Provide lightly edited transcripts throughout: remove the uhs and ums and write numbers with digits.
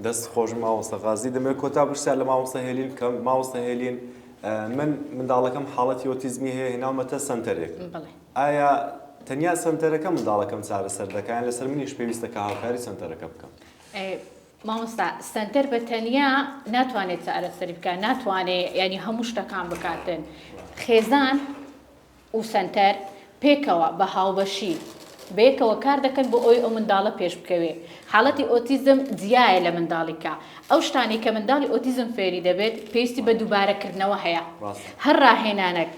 دەست خۆش ماوەستە غازی دەمێت کۆتا پرسیار لە ماوەستە هێلین کە ماوەستە هێلین من منداڵەکەم حاڵەتی ئۆتیزمی هەیە هێناومەتە سەنتەرێک ئایا تەنیا سەنتەرەکە منداڵەکەم چارەسەر دەکەیان لەسەر منیش پێویستە کە هاوکاری سەنتەرەکە بکەم مامۆستا سنتەر بە تەنیا ناتوانێت چارەسەری بکات ناتوانێت ینی هەموو شتەکان بکاتن خێزان و سنتەر پێکەوە بە هاوبەشی بەیەکەوە کار دەکەن بۆ ئەوی ئەو منداڵە پێش بکەوێ حاڵەتی ئۆتیزم جیایە لە منداڵیکە ئەو شتانی کە منداڵی ئۆتیزم فێری دەبێت پێویستی بە دووبارەکردنەوە هەیە هەر ڕاهێنانێک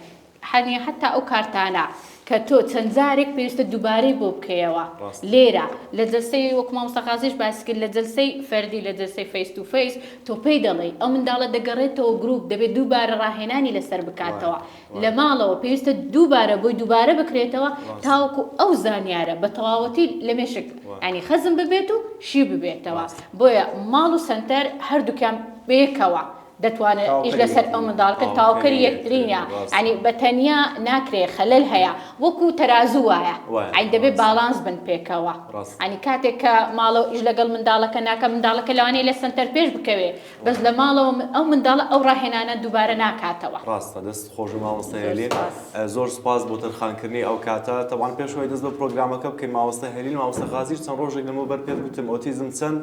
هەنیە حتا ئەو کارتانە کە تۆ چەند جارێک پێویستە دووبارەی بۆ بکەیەوە لێرە لە جلسەی وەکو مامۆستا غازیش باسی کرد لە جلسەی فەردی لە جلسەی فەیس تو فەیس تۆ پێی دەڵێ ئەو منداڵە دەگەڕێتەوە گروپ دەبێت دووبارە ڕاهێنانی لەسەر بکاتەوە لە ماڵەوە پێویستە دووبارە بۆی دووبارە بکرێتەوە تاوەکو ئەو زانیارە بە تەواوەتی لە مێشک ینی خەزم ببێت و شی ببێتەوە بۆیە ماڵ و سەنتەر هەردووکیان بەیەکەوە دەتوانێت ئیش لەسەر ئەو منداڵکە تاوکەری یەکترینە ینی بە تەنیا ناکرێ خەلەل هەیە وەکو تەرازوو وایە ئەی دەبێت باڵانس بن پێکەوە ئەنی کاتێک کە ماڵەوە ئیش لەگەڵ منداڵەکە ناکە منداڵەکە لەوانەیە لە سەنتەر پێش بکەوێ بەس لە ماڵەوە ئەو منداڵە ئەو ڕاهێنانە دووبارە ناکاتەوە ڕاستە دەست خۆش و مامۆستا هێلین زۆر سپاس بۆ تەرخانکردنی ئەو کاتە تەوان پێشەوەی دەست بە پرۆگرامەکە بکەین مامۆستا هێلین مامۆستا غازیش چەند ڕۆژێک لەمەوبەر پێت گوتم ئۆتیزم چەند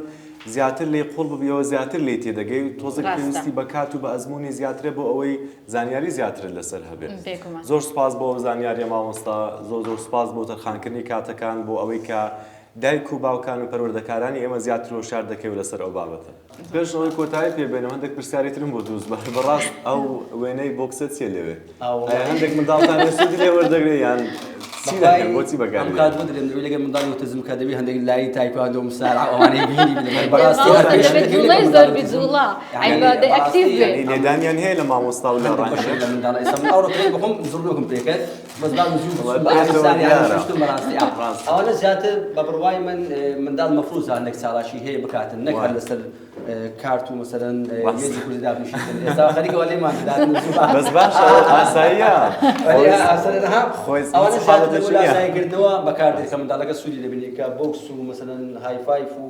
زیاتر لێ قوڵ ببیەوە زیاتر لێ تێدەگەی تۆزێک پێویستی بە کات و بە ئەزمموی زیاترە بۆ ئەوەی زانیاری زیاتر لەسەر هەبێت زۆر سپاس بۆ زانیاریە مامۆستا زۆر سپاس بۆ تەرخانکردنی کاتەکان بۆ ئەوەی کە دایک و باوکان و پەروەردەکارانی ئێمە زیاتر هۆشیار دەکەوێت لەسەر ئەو بابەتە پێش ئەوەی کۆتایی پێبێنم هەندێک پرسیاری ترم بۆ دروست بەڕاست ئەو وێنەی بۆکسە چیە لەوێ هەندێک منداڵتان سوودی لێ وەردەگرێت یان بۆچی بەکار ئەم کات بودرێن لەگەڵ منداڵی ئۆتیزم کە دەبێت هەندێک لای تایکواندۆ و مسارع ئەوانەی بینی بەڕاستی زۆر بیجوڵا ئەکتیڤ بێت لێدانیان هەیە لە مامۆستا و لە ڕاهێنان لە منداڵ ئێستا من ئەوڕۆکەی بخۆم زۆر لۆکم پێکرد بەس بعد ئەوانە زیاتر بە بڕوای من منداڵ مەفروضە هەندێک چاڵاشی هەیە بکاتن نەک هەر لەسەر کارت و مەسەلەن مێزی کوردی دابنیشیتن ئێستا خەریکەوە لێمان بەس باشە ئاساییە ئەوانە زیاتر لاساییکردنەوە بەکاردێت کە منداڵەکە سوودی دەبینێت کە بۆکس و مەسەلەن های فایف و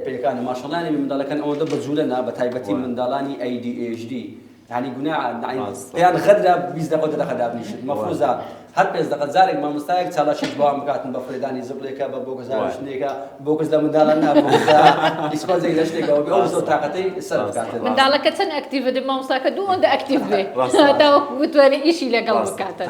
پێکانی ماشەڵانی منداڵەکان ئەوەندە بەجوولەنە بە تایبەتی منداڵانی ADHD يعني قناعة يعني خدرة 20 دقيقة دخل دابنيش مفروضة هر 5 دقيقة زارك ما مستعد تلاش جوام مكاتن بفرداني زبليكا ببوكس زارشنيكا بوكس لمدالنا بوكس إسقاط زي لاشنيكا وبيوصل طاقتي السلف كاتن مندالك كتن أكتيف دم ما مستعد دون ده أكتيف به هذا وقت ولا إشي لقلب كاتن